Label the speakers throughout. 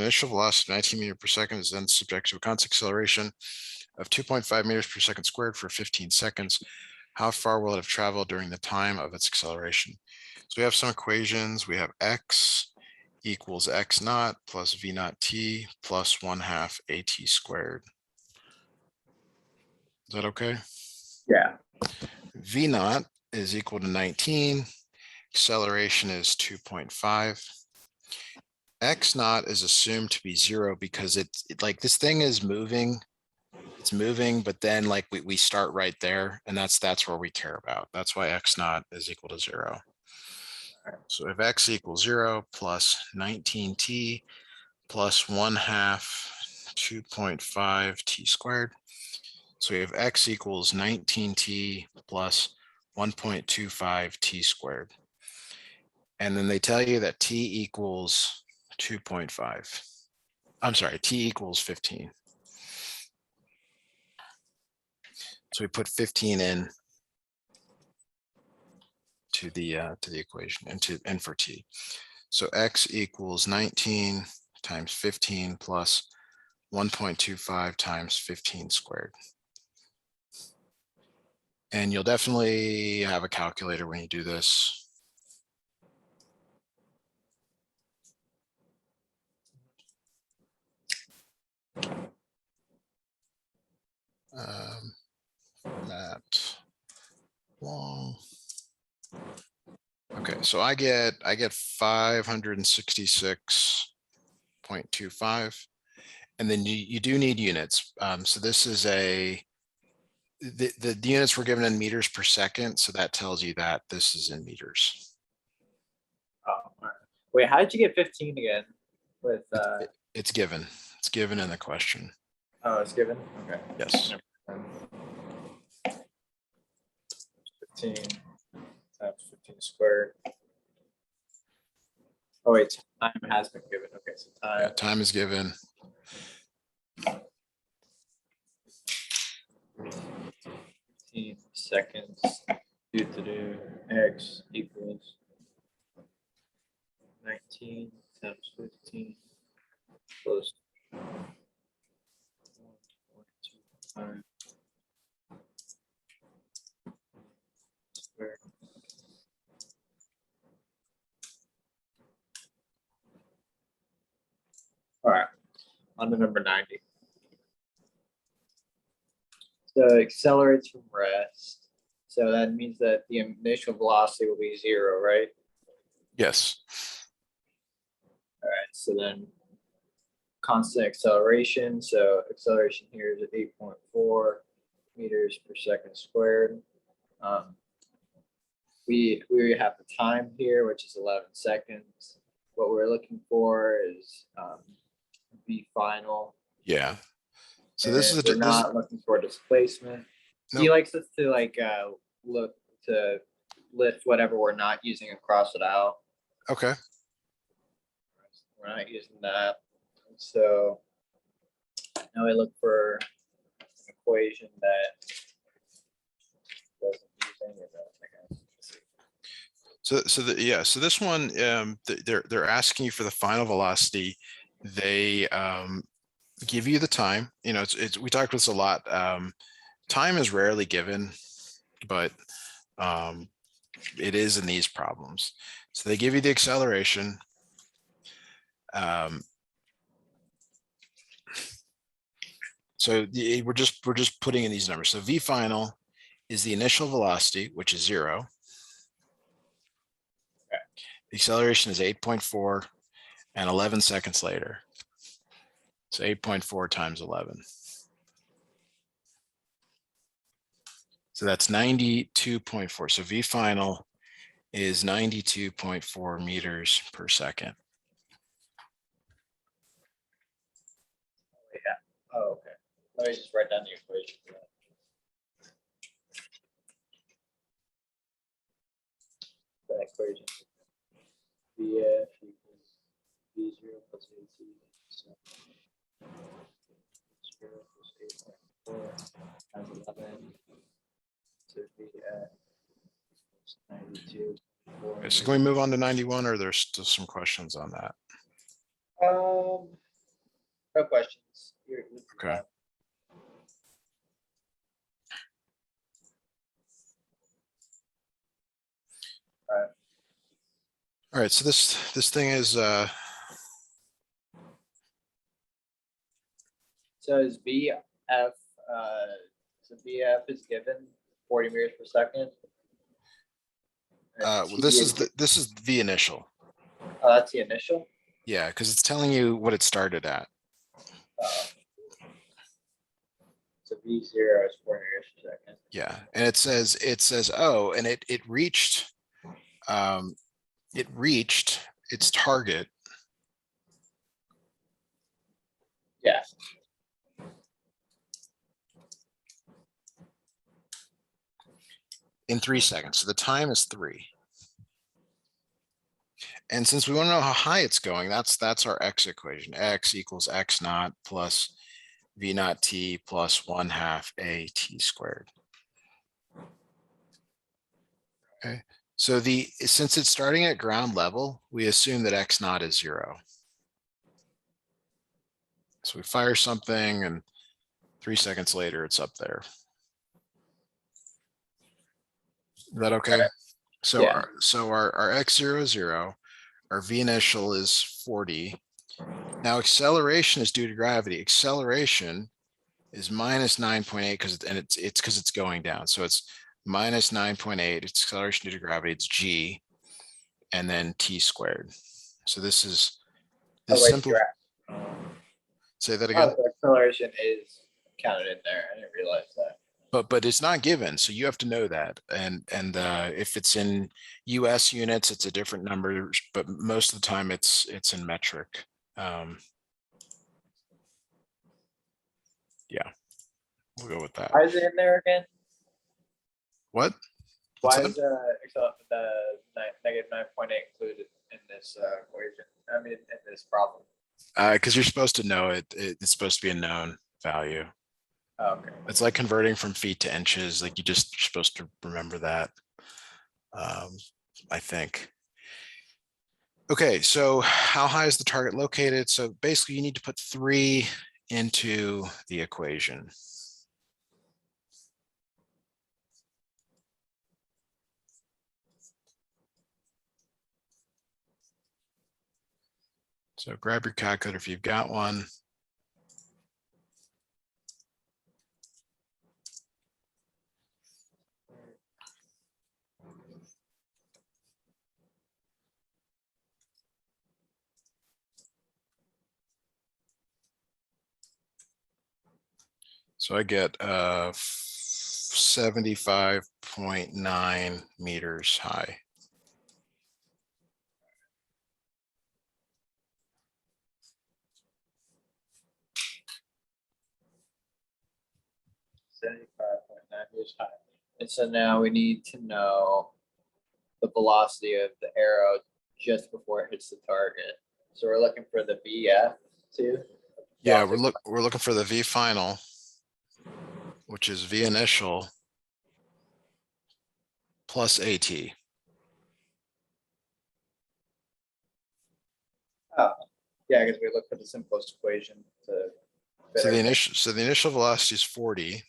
Speaker 1: initial velocity of 19 meters per second is then subject to a constant acceleration of 2.5 meters per second squared for 15 seconds. How far will it have traveled during the time of its acceleration? So we have some equations. We have x equals x naught plus v naught t plus 1/2 at squared. Is that okay?
Speaker 2: Yeah.
Speaker 1: V naught is equal to 19. Acceleration is 2.5. X naught is assumed to be 0 because it's like this thing is moving. It's moving, but then like we start right there, and that's where we care about. That's why x naught is equal to 0. So if x equals 0 plus 19t plus 1/2 2.5 t squared. So we have x equals 19t plus 1.25 t squared. And then they tell you that t equals 2.5. I'm sorry, t equals 15. So we put 15 in to the equation and for t. So x equals 19 times 15 plus 1.25 times 15 squared. And you'll definitely have a calculator when you do this. That long. Okay, so I get 566.25, and then you do need units. So this is the units were given in meters per second, so that tells you that this is in meters.
Speaker 2: Oh, all right. Wait, how did you get 15 again? With
Speaker 1: it's given. It's given in the question.
Speaker 2: Oh, it's given. Okay.
Speaker 1: Yes.
Speaker 2: 15 times 15 squared. Oh wait, time has been given. Okay, so time.
Speaker 1: Yeah, time is given.
Speaker 2: 15 seconds. Do x equals 19 times 15 plus 1.25 squared. All right, on to number 90. So it accelerates from rest. So that means that the initial velocity will be 0, right?
Speaker 1: Yes.
Speaker 2: All right, so then constant acceleration. So acceleration here is at 8.4 meters per second squared. We have the time here, which is 11 seconds. What we're looking for is V final.
Speaker 1: Yeah. So
Speaker 2: and
Speaker 1: this is
Speaker 2: we're not looking for displacement.
Speaker 1: Nope.
Speaker 2: He likes us to like look to lift whatever we're not using and cross it out.
Speaker 1: Okay.
Speaker 2: We're not using that. So now we look for an equation that doesn't use any of that.
Speaker 1: So this one, they're asking you for the final velocity. They give you the time. You know, we talked about this a lot. Time is rarely given, but it is in these problems. So they give you the acceleration. So we're just putting in these numbers. So V final is the initial velocity, which is 0. The acceleration is 8.4 and 11 seconds later. So 8.4 times 11. So that's 92.4. So V final is 92.4 meters per second.
Speaker 2: Yeah. Oh, okay. Let me just write down the equation for that. The equation. VF equals V0 plus AT. So 0 plus 8.4 times 11. So VF is 92.
Speaker 1: Okay, so can we move on to 91, or there's still some questions on that?
Speaker 2: questions.
Speaker 1: Okay. All right, so this thing is
Speaker 2: So is BF, so BF is given 40 meters per second. And
Speaker 1: well,
Speaker 2: T
Speaker 1: this is the initial.
Speaker 2: Oh, that's the initial.
Speaker 1: Yeah, because it's telling you what it started at.
Speaker 2: So V0 is 40 meters per second.
Speaker 1: Yeah, and it says oh, and it reached its target
Speaker 2: Yeah.
Speaker 1: in 3 seconds. So the time is 3. And since we want to know how high it's going, that's our x equation. X equals x naught plus v naught t plus 1/2 a t squared. Okay. So since it's starting at ground level, we assume that x naught is 0. So we fire something and 3 seconds later it's up there. Is that okay?
Speaker 2: Right.
Speaker 1: So
Speaker 2: Yeah.
Speaker 1: our x0 is 0. Our v initial is 40. Now acceleration is due to gravity. Acceleration is minus 9.8 because it's going down. So it's minus 9.8. It's acceleration due to gravity. It's g, and then t squared. So this is simple. Say that again.
Speaker 2: The acceleration is counted in there. I didn't realize that.
Speaker 1: But it's not given, so you have to know that. And if it's in U.S. units, it's a different number. But most of the time, it's in metric. Yeah, we'll go with that.
Speaker 2: Why is it in there again?
Speaker 1: What?
Speaker 2: Why is the negative 9.8 included in this equation? I mean, in this problem.
Speaker 1: Because you're supposed to know it. It's supposed to be a known value.
Speaker 2: Oh, okay.
Speaker 1: It's like converting from feet to inches. Like you're supposed to remember that. I think. Okay, so how high is the target located? So basically you need to put 3 into the equation. So grab your calculator if you've got one. So I get 75.9 meters high.
Speaker 2: Meters high. And so now we need to know the velocity of the arrow just before it hits the target. So we're looking for the VF too.
Speaker 1: Yeah, we're looking for the V final, which is V initial plus AT.
Speaker 2: Oh, yeah, because we look for the simplest equation to.
Speaker 1: So the initial velocity is 40.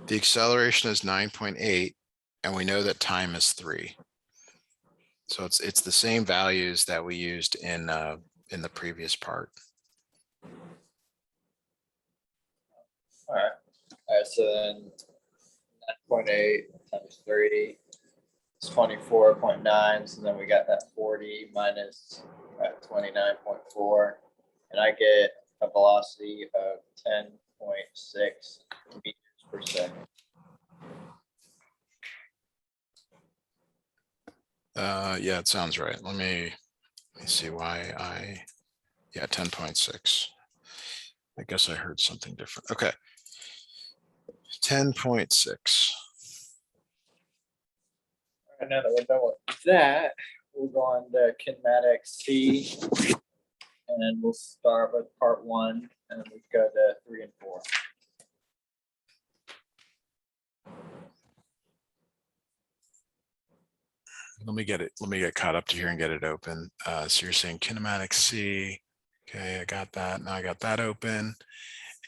Speaker 1: The acceleration is 9.8, and we know that time is 3. So it's the same values that we used in the previous part.
Speaker 2: All right, so then 9.8 times 3 is 24.9. So then we got that 40 minus 29.4, and I get a velocity of 10.6 meters per second.
Speaker 1: Yeah, it sounds right. Let me see why yeah, 10.6. I guess I heard something different. Okay. 10.6.
Speaker 2: And now that we're done with that, we'll go on to kinematic C, and we'll start with part 1, and then we go to 3 and 4.
Speaker 1: Let me get caught up to here and get it open. So you're saying kinematic C. Okay, I got that. Now I got that open.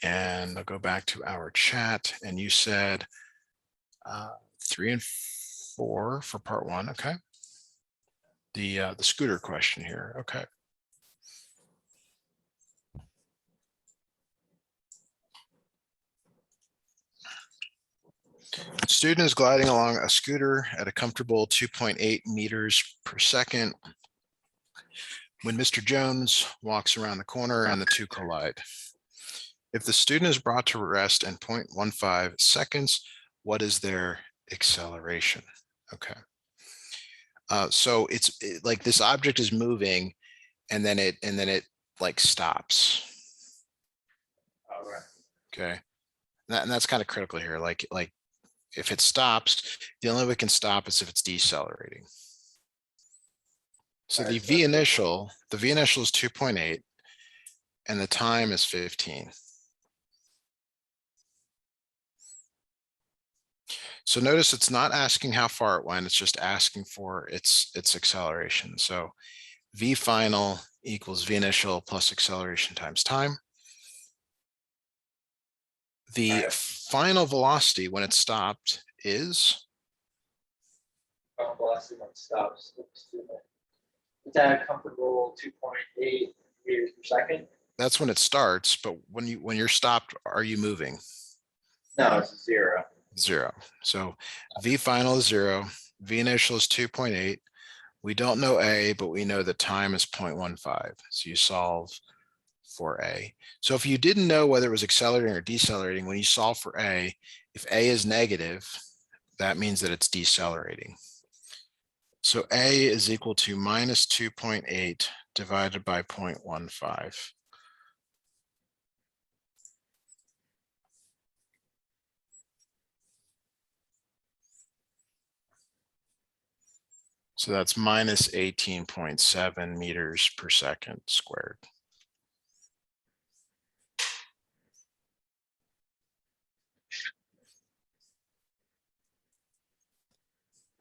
Speaker 1: And I'll go back to our chat. And you said 3 and 4 for part 1. Okay. The scooter question here. Okay. Student is gliding along a scooter at a comfortable 2.8 meters per second when Mr. Jones walks around the corner and the two collide. If the student is brought to rest in 0.15 seconds, what is their acceleration? Okay. So it's like this object is moving and then it like stops.
Speaker 2: All right.
Speaker 1: Okay. And that's kind of critical here. Like if it stops, the only way it can stop is if it's decelerating. So the V initial is 2.8 and the time is 15. So notice it's not asking how far it went, it's just asking for its acceleration. So V final equals V initial plus acceleration times time. The final velocity when it stopped is?
Speaker 2: Final velocity when it stops. It's at a comfortable 2.8 meters per second.
Speaker 1: That's when it starts, but when you're stopped, are you moving?
Speaker 2: No, it's 0.
Speaker 1: 0. So V final is 0. V initial is 2.8. We don't know A, but we know the time is 0.15. So you solve for A. So if you didn't know whether it was accelerating or decelerating, when you solve for A, if A is negative, that means that it's decelerating. So A is equal to minus 2.8 divided by 0.15. So that's minus 18.7 meters per second squared.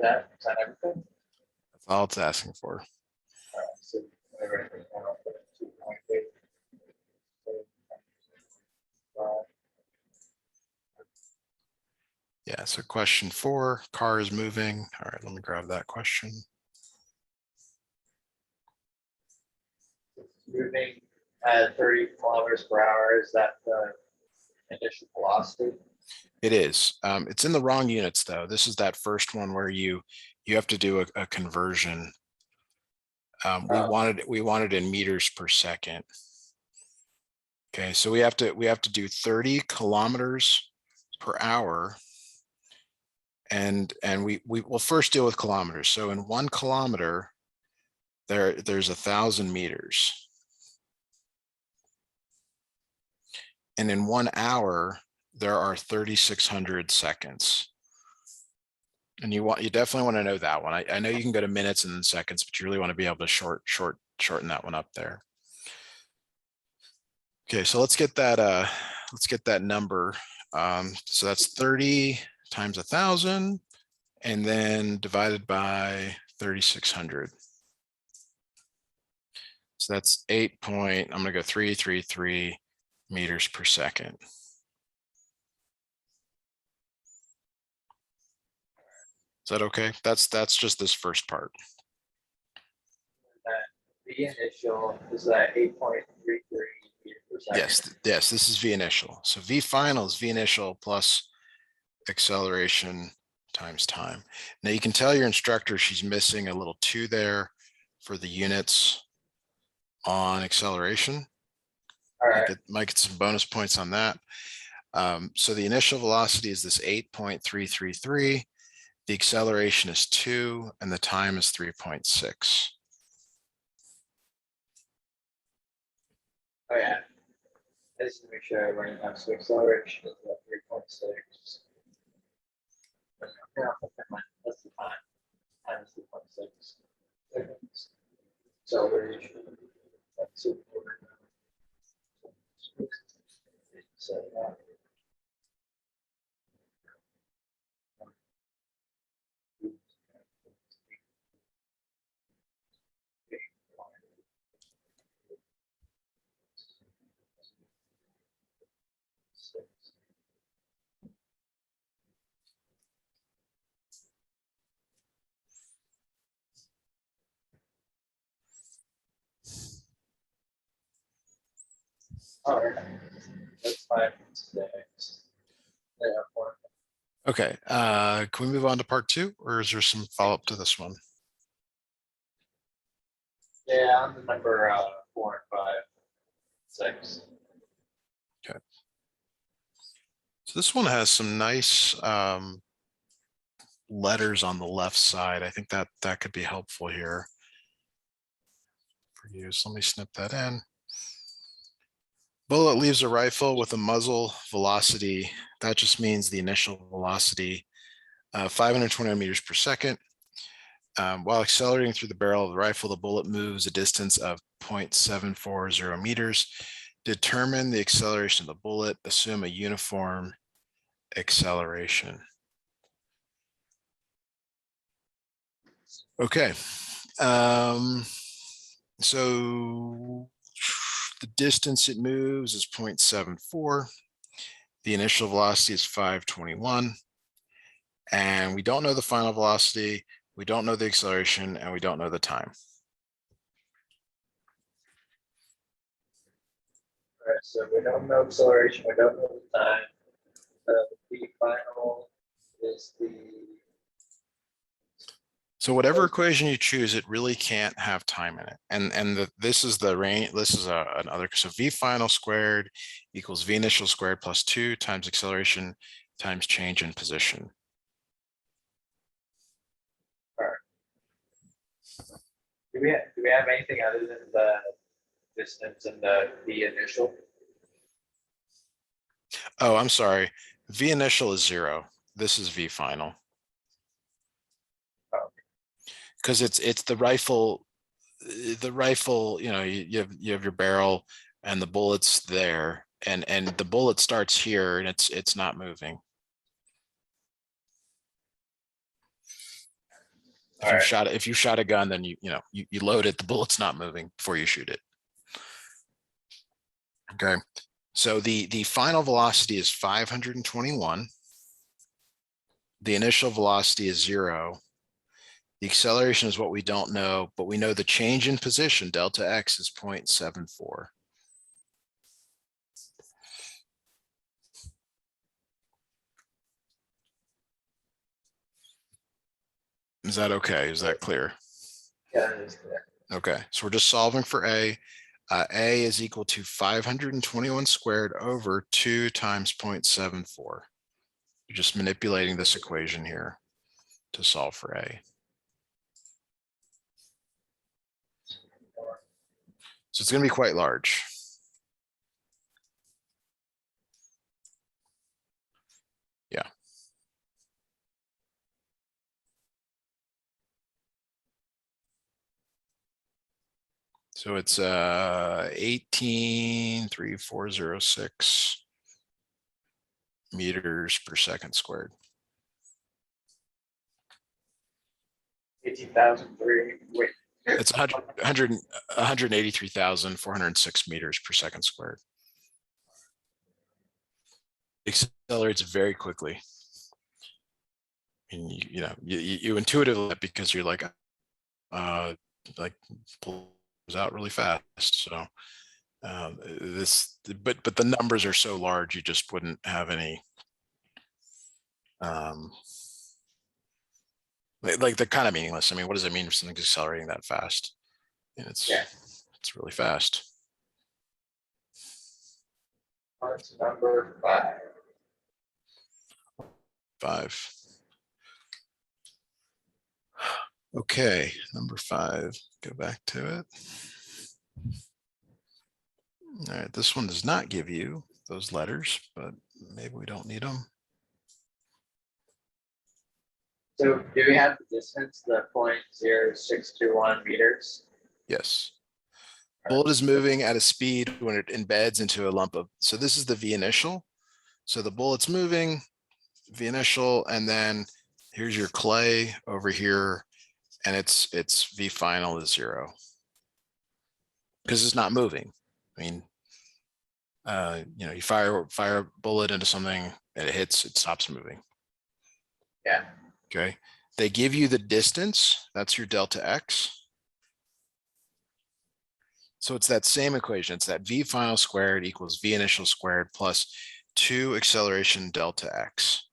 Speaker 2: Is that everything?
Speaker 1: That's all it's asking for.
Speaker 2: All right, so whatever, 2.8.
Speaker 1: Yeah, so question 4, car is moving. All right, let me grab that question.
Speaker 2: Moving at 30 kilometers per hour. Is that the initial velocity?
Speaker 1: It is. It's in the wrong units though. This is that first one where you have to do a conversion. We wanted in meters per second. Okay, so we have to do 30 kilometers per hour. And we will first deal with kilometers. So in 1 kilometer, there's 1,000 meters. And in 1 hour, there are 3,600 seconds. And you definitely want to know that one. I know you can go to minutes and then seconds, but you really want to be able to shorten that one up there. Okay, so let's get that number. So that's 30 times 1,000 and then divided by 3,600. So that's I'm gonna go 333 meters per second. Is that okay? That's just this first part.
Speaker 2: The initial is that 8.33 meters per second.
Speaker 1: Yes, this is V initial. So V final is V initial plus acceleration times time. Now you can tell your instructor she's missing a little 2 there for the units on acceleration.
Speaker 2: All right.
Speaker 1: Might get some bonus points on that. So the initial velocity is this 8.333. The acceleration is 2 and the time is 3.6.
Speaker 2: Oh yeah. I just need to make sure I run out. So acceleration is 3.6. Yeah, that's the time. Time is 3.6 seconds. Acceleration. That's it. So, All right, that's fine. Today. Yeah, four.
Speaker 1: Okay, can we move on to part 2, or is there some follow-up to this one?
Speaker 2: Yeah, on the number 4 and 5, 6.
Speaker 1: So this one has some nice letters on the left side. I think that could be helpful here for you. So let me snip that in. Bullet leaves a rifle with a muzzle velocity. That just means the initial velocity, 521 meters per second. While accelerating through the barrel of the rifle, the bullet moves a distance of 0.740 meters. Determine the acceleration of the bullet. Assume a uniform acceleration. Okay. So the distance it moves is 0.74. The initial velocity is 521. And we don't know the final velocity, we don't know the acceleration, and we don't know the time.
Speaker 2: All right, so we don't know acceleration, we don't know the time. The final is the
Speaker 1: So whatever equation you choose, it really can't have time in it. And this is the range, this is another, so v final squared equals v initial squared plus 2 times acceleration times change in position.
Speaker 2: Do we have anything other than the distance and the initial?
Speaker 1: Oh, I'm sorry. V initial is 0. This is v final.
Speaker 2: Oh.
Speaker 1: Because it's the rifle, you know, you have your barrel and the bullet's there, and the bullet starts here and it's not moving. If you shot a gun, then you load it, the bullet's not moving before you shoot it. Okay, so the final velocity is 521. The initial velocity is 0. The acceleration is what we don't know, but we know the change in position, delta x, is 0.74. Is that okay? Is that clear?
Speaker 2: Yeah, it is clear.
Speaker 1: Okay, so we're just solving for A. A is equal to 521 squared over 2 times 0.74. You're just manipulating this equation here to solve for A. So it's going to be quite large. Yeah. So it's 18,3406 meters per second squared.
Speaker 2: 18,003. Wait.
Speaker 1: It's 183,406 meters per second squared. It accelerates very quickly. And you intuitively, because you're like pulls out really fast. So but the numbers are so large, you just wouldn't have any like they're kind of meaningless. I mean, what does it mean if something's accelerating that fast? And it's really fast.
Speaker 2: That's number 5.
Speaker 1: 5. Okay, number 5. Go back to it. All right, this one does not give you those letters, but maybe we don't need them.
Speaker 2: So do we have the distance, the 0.0621 meters?
Speaker 1: Yes. Bullet is moving at a speed when it embeds into a lump of, so this is the V initial. So the bullet's moving, V initial, and then here's your clay over here, and it's V final is 0. Because it's not moving. I mean, you fire a bullet into something and it hits, it stops moving.
Speaker 2: Yeah.
Speaker 1: Okay. They give you the distance, that's your delta x. So it's that same equation. It's that v final squared equals v initial squared plus 2 acceleration delta x.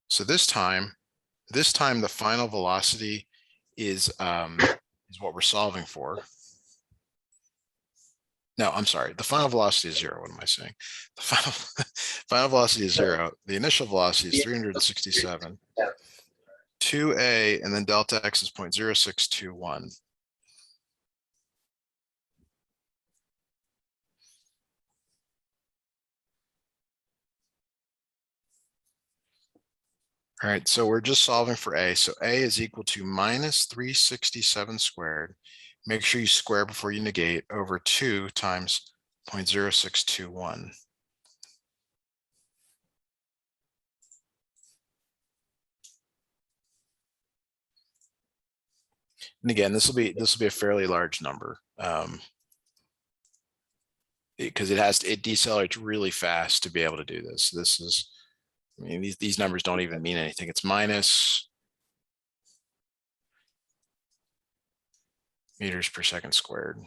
Speaker 1: So this time the final velocity is what we're solving for. No, I'm sorry. The final velocity is 0. What am I saying? The final velocity is 0. The initial velocity is 367. 2a, and then delta x is 0.0621. All right, so we're just solving for a. So a is equal to minus 367 squared. Make sure you square before you negate, over 2 times 0.0621. And again, this will be a fairly large number, because it decelerates really fast to be able to do this. This is, I mean, these numbers don't even mean anything. It's minus meters per second squared.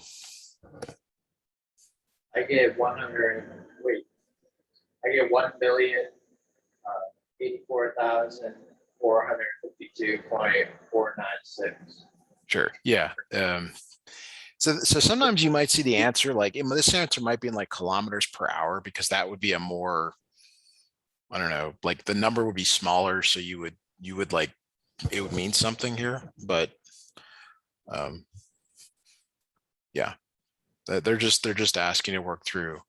Speaker 2: I get 1,084,452.496.
Speaker 1: Sure. Yeah. So sometimes you might see the answer, like this answer might be in like kilometers per hour, because that would be a more, I don't know, like the number would be smaller. So you would like, it would mean something here, but yeah, they're just asking to work through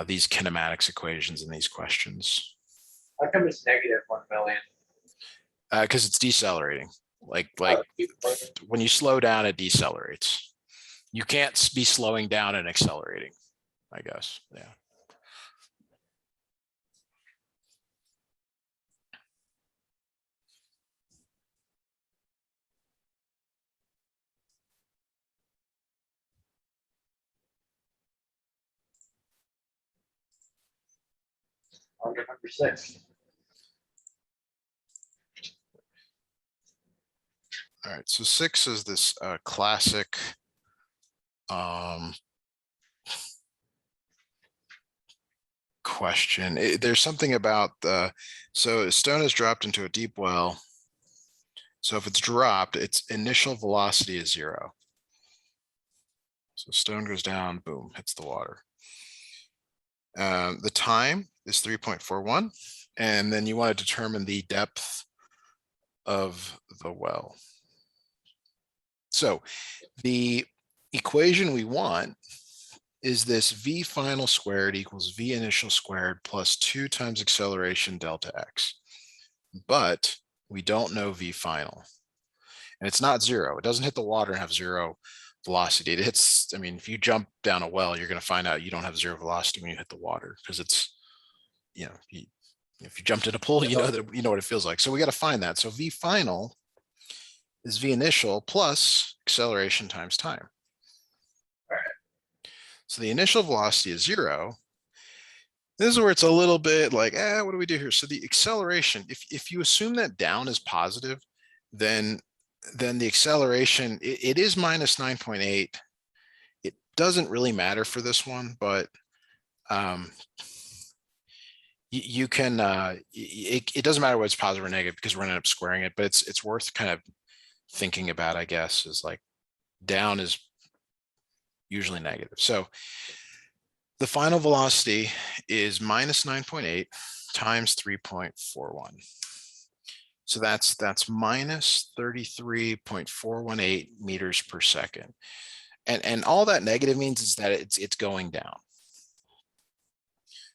Speaker 1: these kinematics equations in these questions.
Speaker 2: How come it's negative 1 million?
Speaker 1: Because it's decelerating. Like when you slow down, it decelerates. You can't be slowing down and accelerating, I guess. Yeah.
Speaker 2: On to number 6.
Speaker 1: All right, so 6 is this classic question. There's something about so a stone is dropped into a deep well. So if it's dropped, its initial velocity is 0. So stone goes down, boom, hits the water. The time is 3.41, and then you want to determine the depth of the well. So the equation we want is this v final squared equals v initial squared plus 2 times acceleration delta x. But we don't know v final. And it's not 0. It doesn't hit the water and have 0 velocity. It hits, I mean, if you jump down a well, you're going to find out you don't have 0 velocity when you hit the water, because it's, if you jumped in a pool, you know what it feels like. So we got to find that. So v final is v initial plus acceleration times time.
Speaker 2: All right.
Speaker 1: So the initial velocity is 0. This is where it's a little bit like, what do we do here? So the acceleration, if you assume that down is positive, then the acceleration, it is minus 9.8. It doesn't really matter for this one, but you can, it doesn't matter whether it's positive or negative, because we're going to end up squaring it, but it's worth kind of thinking about, I guess, is like down is usually negative. So the final velocity is minus 9.8 times 3.41. So that's minus 33.418 meters per second. And all that negative means is that it's going down.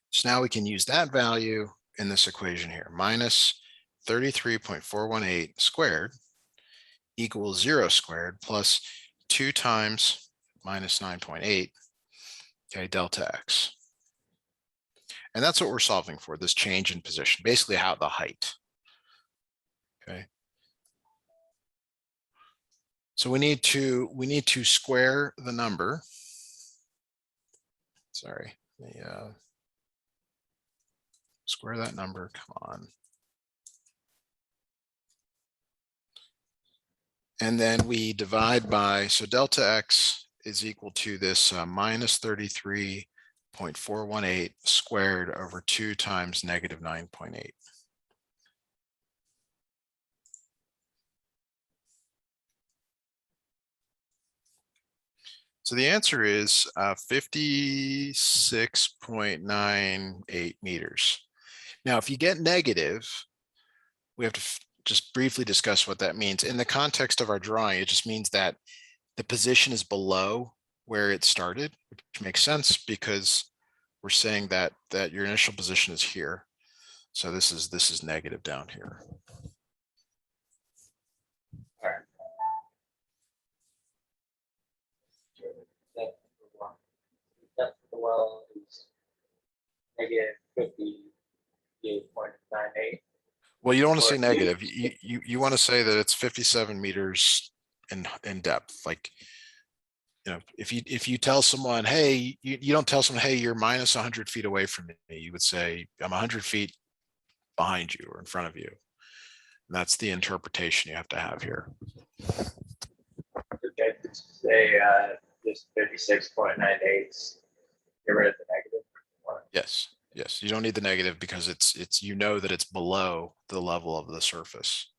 Speaker 1: So now we can use that value in this equation here. Minus 33.418 squared equals 0 squared plus 2 times minus 9.8, okay, delta x. And that's what we're solving for, this change in position, basically how the height. Okay. So we need to square the number. Sorry, square that number, come on. And then we divide by, so delta x is equal to this minus 33.418 squared over 2 times negative 9.8. So the answer is 56.98 meters. Now, if you get negative, we have to just briefly discuss what that means. In the context of our drawing, it just means that the position is below where it started, which makes sense because we're saying that your initial position is here. So this is negative down here.
Speaker 2: All right. Depth of the well is negative 58.98.
Speaker 1: Well, you don't want to say
Speaker 2: Or-
Speaker 1: negative. You want to say that it's 57 meters in depth. Like, if you tell someone, hey, you don't tell someone, hey, you're minus 100 feet away from me. You would say, I'm 100 feet behind you or in front of you. And that's the interpretation you have to have here.
Speaker 2: Okay, say this 56.98. Get rid of the negative.
Speaker 1: Yes. You don't need the negative because it's that it's below the level of the surface.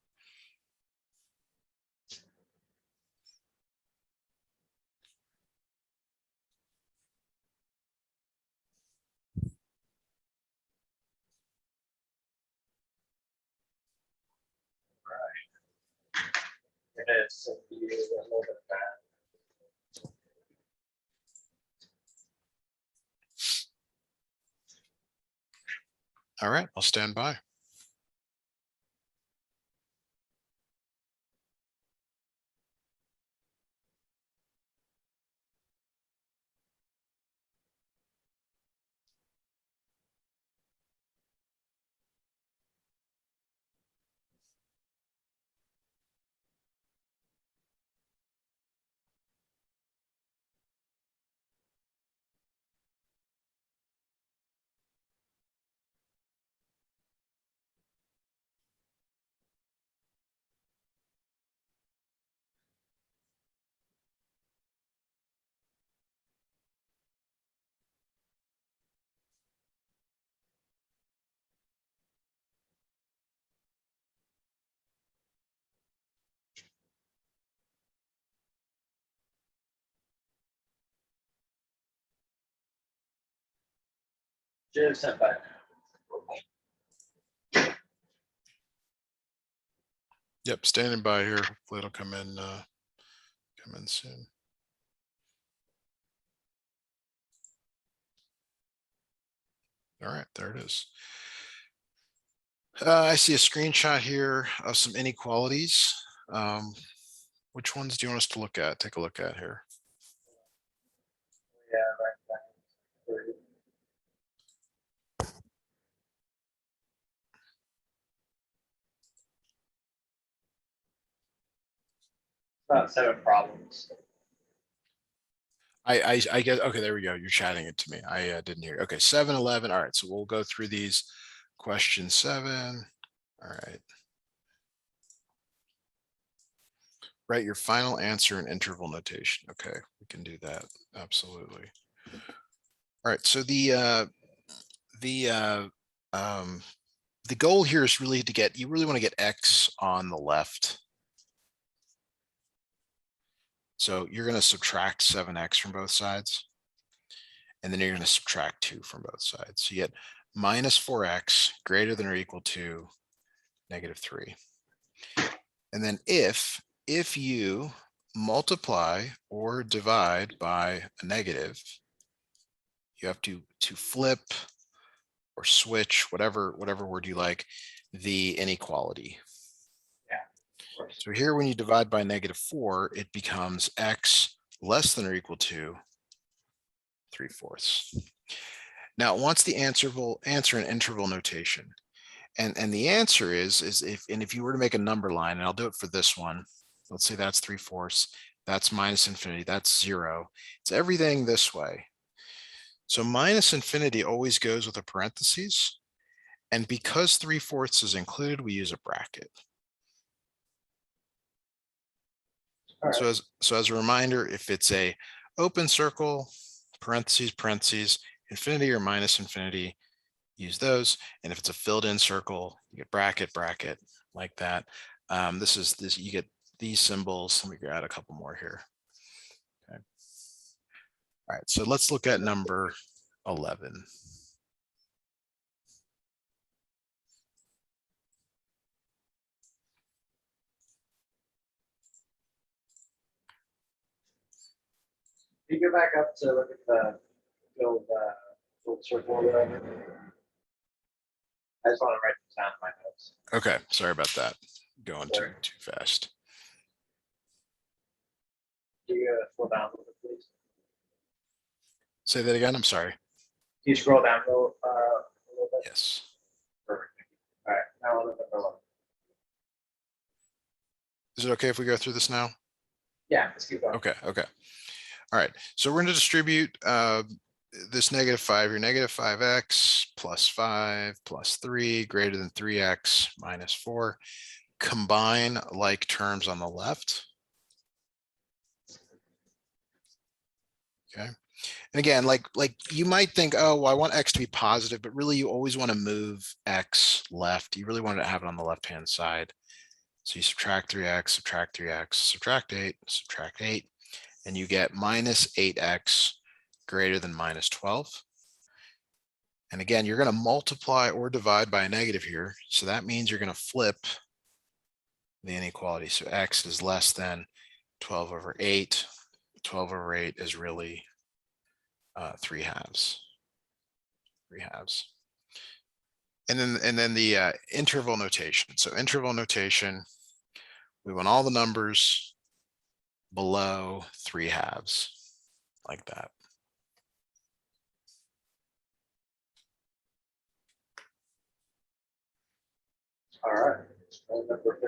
Speaker 2: It is a little bit bad.
Speaker 1: All right, I'll stand by.
Speaker 2: Should sent back.
Speaker 1: Yep, standing by here. Hopefully it'll come in soon. All right, there it is. I see a screenshot here of some inequalities. Which ones do you want us to look at? Take a look at here.
Speaker 2: Yeah, right. About 7 problems.
Speaker 1: I get, okay, there we go. You're chatting it to me. I didn't hear. Okay, 7, 11. All right, so we'll go through these. Question 7. All right. Write your final answer in interval notation. Okay, we can do that. Absolutely. All right, so the goal here is really to get, you really want to get X on the left. So you're going to subtract 7X from both sides. And then you're going to subtract 2 from both sides. So you get minus 4X greater than or equal to negative 3. And then if you multiply or divide by a negative, you have to flip or switch, whatever word you like, the inequality.
Speaker 2: Yeah.
Speaker 1: So here, when you divide by negative 4, it becomes X less than or equal to 3/4. Now it wants the answer in interval notation. And the answer is if you were to make a number line, and I'll do it for this one, let's say that's 3/4, that's minus infinity, that's 0. It's everything this way. So minus infinity always goes with a parentheses. And because 3/4 is included, we use a bracket.
Speaker 2: All right.
Speaker 1: So as a reminder, if it's a open circle, parentheses, parentheses, infinity or minus infinity, use those. And if it's a filled in circle, you get bracket, bracket, like that. This, you get these symbols. Let me add a couple more here. Okay. All right, so let's look at number 11.
Speaker 2: Can you go back up to look at the filled circle or whatever? I just want to write this down in my notes.
Speaker 1: Okay, sorry about that. Going
Speaker 2: Sure.
Speaker 1: too fast.
Speaker 2: Can you scroll down a little bit, please?
Speaker 1: Say that again. I'm sorry.
Speaker 2: Can you scroll down a little bit?
Speaker 1: Yes.
Speaker 2: Perfect. All right, now we'll look at the 11.
Speaker 1: Is it okay if we go through this now?
Speaker 2: Yeah, let's keep going.
Speaker 1: Okay. Okay. All right. So we're going to distribute this -5 here, -5x plus 5 plus 3 greater than 3x minus 4. Combine like terms on the left. Okay. And again, like you might think, oh, well, I want x to be positive, but really you always want to move x left. You really want to have it on the left-hand side. So you subtract 3x, subtract 3x, subtract 8, and you get minus 8x greater than minus 12. And again, you're going to multiply or divide by a negative here. So that means you're going to flip the inequality. So x is less than 12 over 8. 12 over 8 is really 3 halves. 3 halves. And then the interval notation. So interval notation, we want all the numbers below 3 halves, like that.
Speaker 2: All right, number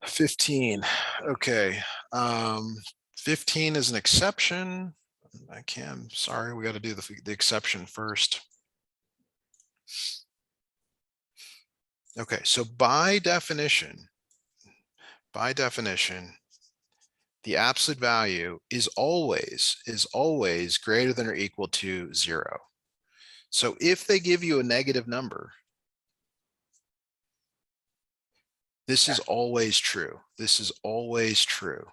Speaker 2: 15.
Speaker 1: Okay. 15 is an exception. Sorry, we got to do the exception first. Okay, so by definition, the absolute value is always greater than or equal to 0. So if they give you a negative number, this is always true. This is always true.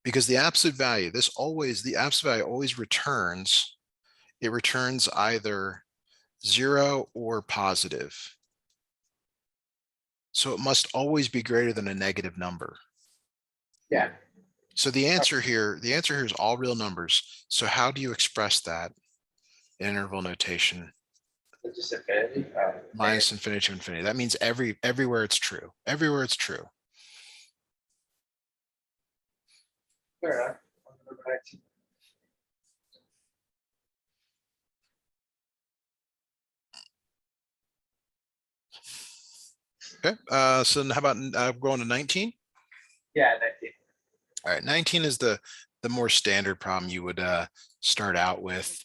Speaker 1: Because the absolute value, the absolute value always returns, it returns either 0 or positive. So it must always be greater than a negative number.
Speaker 2: Yeah.
Speaker 1: So the answer here is all real numbers. So how do you express that in interval notation?
Speaker 2: Just infinity.
Speaker 1: Minus infinity to infinity. That means everywhere it's true. Everywhere it's true.
Speaker 2: Fair enough. Number 19.
Speaker 1: Okay. So how about going to 19?
Speaker 2: Yeah, 19.
Speaker 1: All right. 19 is the more standard problem you would start out with.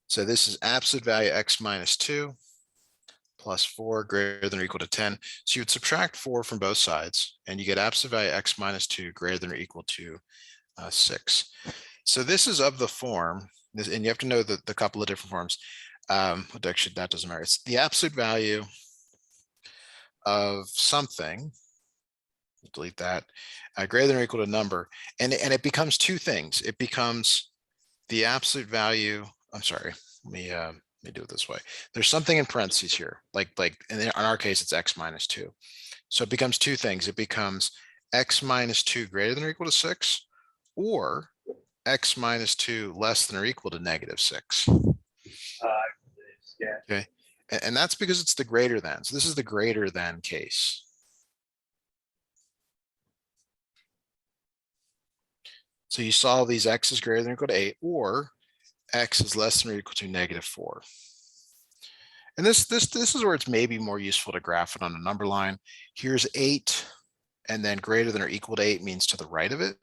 Speaker 1: So this is absolute value x minus 2 plus 4 greater than or equal to 10. So you would subtract 4 from both sides, and you get absolute value x minus 2 greater than or equal to 6. So this is of the form, and you have to know the couple of different forms. Actually, that doesn't matter. It's the absolute value of something. Delete that. Greater than or equal to a number, and it becomes two things. It becomes the absolute value. I'm sorry. Let me do it this way. There's something in parentheses here, like in our case, it's x minus 2. So it becomes two things. It becomes x minus 2 greater than or equal to 6, or x minus 2 less than or equal to -6.
Speaker 2: Yeah.
Speaker 1: Okay, and that's because it's the greater than. So this is the greater than case. So you solve these x is greater than or equal to 8, or x is less than or equal to -4. And this is where it's maybe more useful to graph it on a number line. Here's 8. and then greater than or equal to 8 means to the right of it.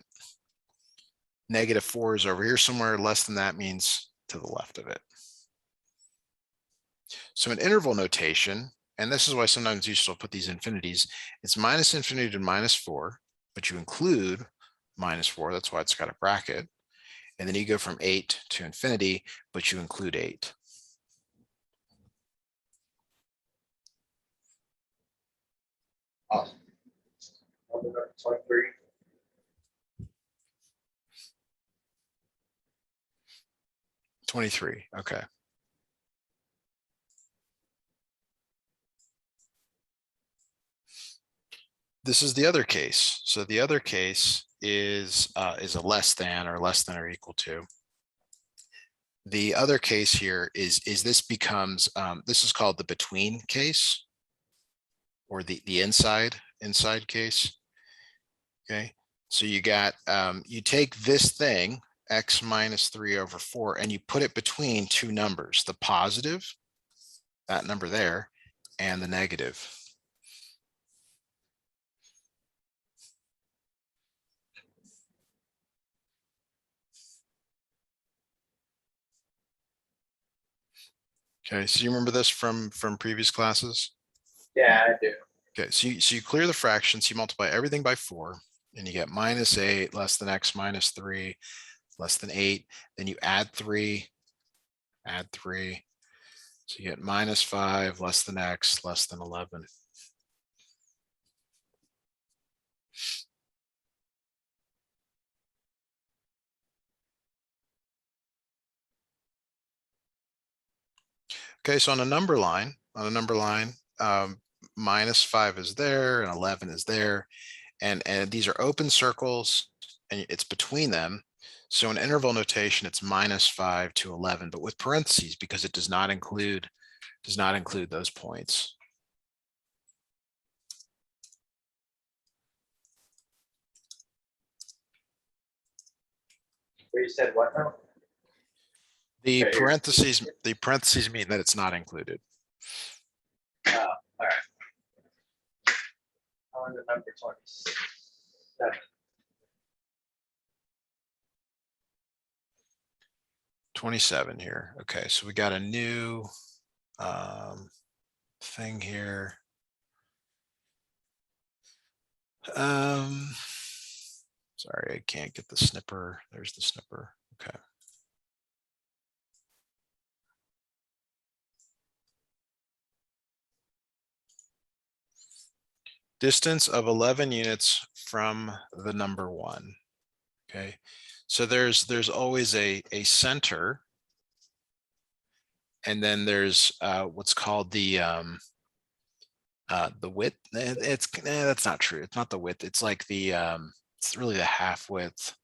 Speaker 1: -4 is over here somewhere, less than that means to the left of it. So in interval notation, and this is why sometimes you should put these infinities, it's -infinity to -4, but you include -4, that's why it's got a bracket. And then you go from 8 to infinity, but you include 8.
Speaker 2: Awesome. 23.
Speaker 1: 23, okay. This is the other case. So the other case is a less than or equal to. The other case here is this becomes, this is called the between case, or the inside case. Okay, so you got, you take this thing, x minus 3 over 4, and you put it between two numbers, the positive, that number there, and the negative. Okay, so you remember this from previous classes?
Speaker 2: Yeah, I do.
Speaker 1: Okay, so you clear the fractions, you multiply everything by 4, and you get -8 less than x minus 3 less than 8. Then you add 3, so you get -5 less than x less than 11. Okay, so on a number line, -5 is there and 11 is there, and these are open circles, and it's between them. So in interval notation, it's -5 to 11, but with parentheses because it does not include those points.
Speaker 2: Where you said what now?
Speaker 1: The
Speaker 2: Okay,
Speaker 1: parentheses mean that it's not included.
Speaker 2: All right. On the number 27.
Speaker 1: 27 here. Okay, so we got a new thing here. Sorry, I can't get the snipper. There's the snipper. Okay. Distance of 11 units from the number 1. Okay, so there's always a center, and then there's what's called the width. That's not true. It's not the width. It's like the it's really the half width.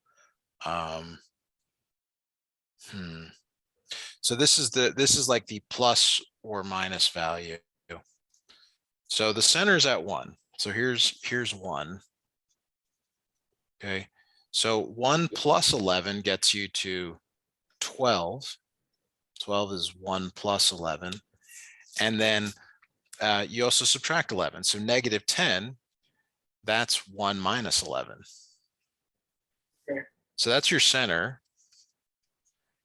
Speaker 1: So this is like the plus or minus value. So the center is at 1. So here's 1. Okay, so 1 plus 11 gets you to 12. 12 is 1 plus 11. And then you also subtract 11. So -10, that's 1 minus 11.
Speaker 2: Okay.
Speaker 1: So that's your center.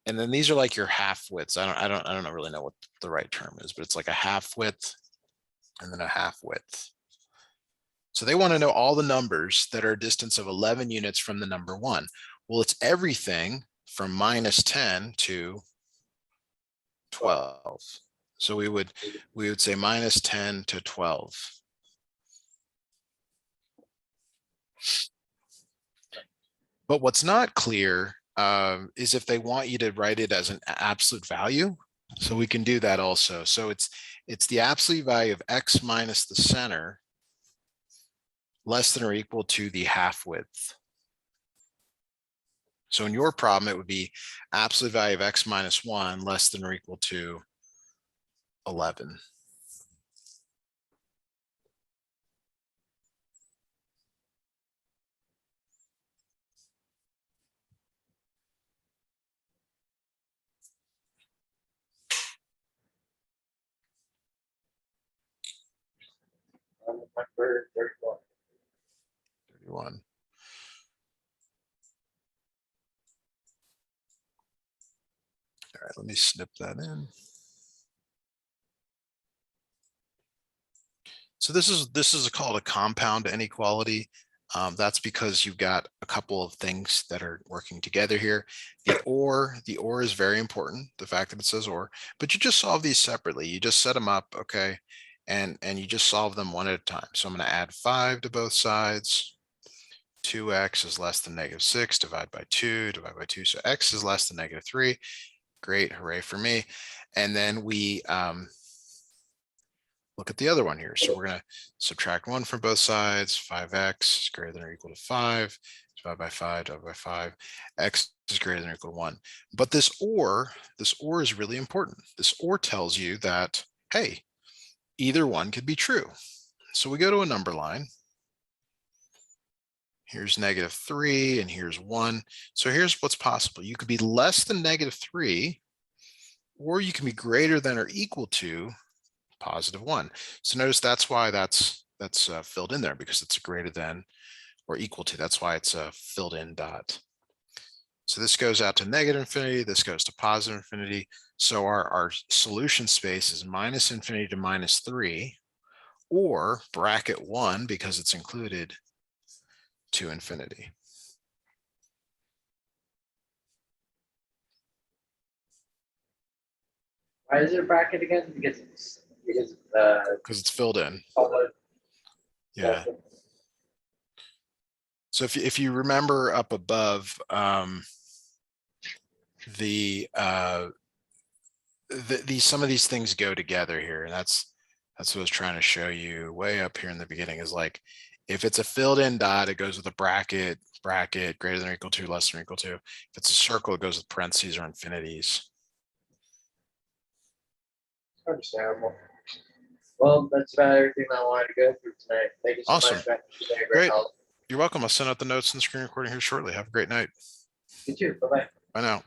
Speaker 1: And then these are like your half widths. I don't really know what the right term is, but it's like a half width and then a half width. So they want to know all the numbers that are a distance of 11 units from the number 1. Well, it's everything from -10 to 12. So we would say -10 to 12. But what's not clear is if they want you to write it as an absolute value. So we can do that also. So it's the absolute value of x minus the center less than or equal to the half width. So in your problem, it would be absolute value of x minus 1 less than or equal to 11.
Speaker 2: On the number 31.
Speaker 1: 31. All right, let me snip that in. So this is called a compound inequality. That's because you've got a couple of things that are working together here. The or is very important, the fact that it says or, but you just solve these separately. You just set them up, okay, and you just solve them one at a time. So I'm going to add 5 to both sides. 2x is less than -6, divide by 2, divide by 2. So x is less than -3. Great, hooray for me. And then we look at the other one here. So we're going to subtract 1 from both sides. 5x is greater than or equal to 5. Divide by 5, divide by 5. X is greater than or equal to 1. But this or is really important. This or tells you that, hey, either one could be true. So we go to a number line. Here's -3 and here's 1. So here's what's possible. You could be less than -3, or you can be greater than or equal to +1. So notice that's why that's filled in there, because it's a greater than or equal to. That's why it's a filled in dot. So this goes out to -infinity. This goes to +infinity. So our solution space is -infinity to -3, or bracket 1 because it's included to infinity.
Speaker 2: Why is it a bracket again? Because
Speaker 1: it's filled in.
Speaker 2: solid.
Speaker 1: Yeah. So if you remember up above, some of these things go together here, and that's what I was trying to show you way up here in the beginning, is like, if it's a filled in dot, it goes with a bracket, greater than or equal to, less than or equal to. If it's a circle, it goes with parentheses or infinities.
Speaker 2: Understandable. Well, that's about everything I wanted to go through tonight. Thank you so
Speaker 1: Awesome.
Speaker 2: much. Great
Speaker 1: Great.
Speaker 2: help.
Speaker 1: You're welcome. I'll send out the notes and the screen recording here shortly. Have a great night.
Speaker 2: You too. Bye-bye.
Speaker 1: Bye now.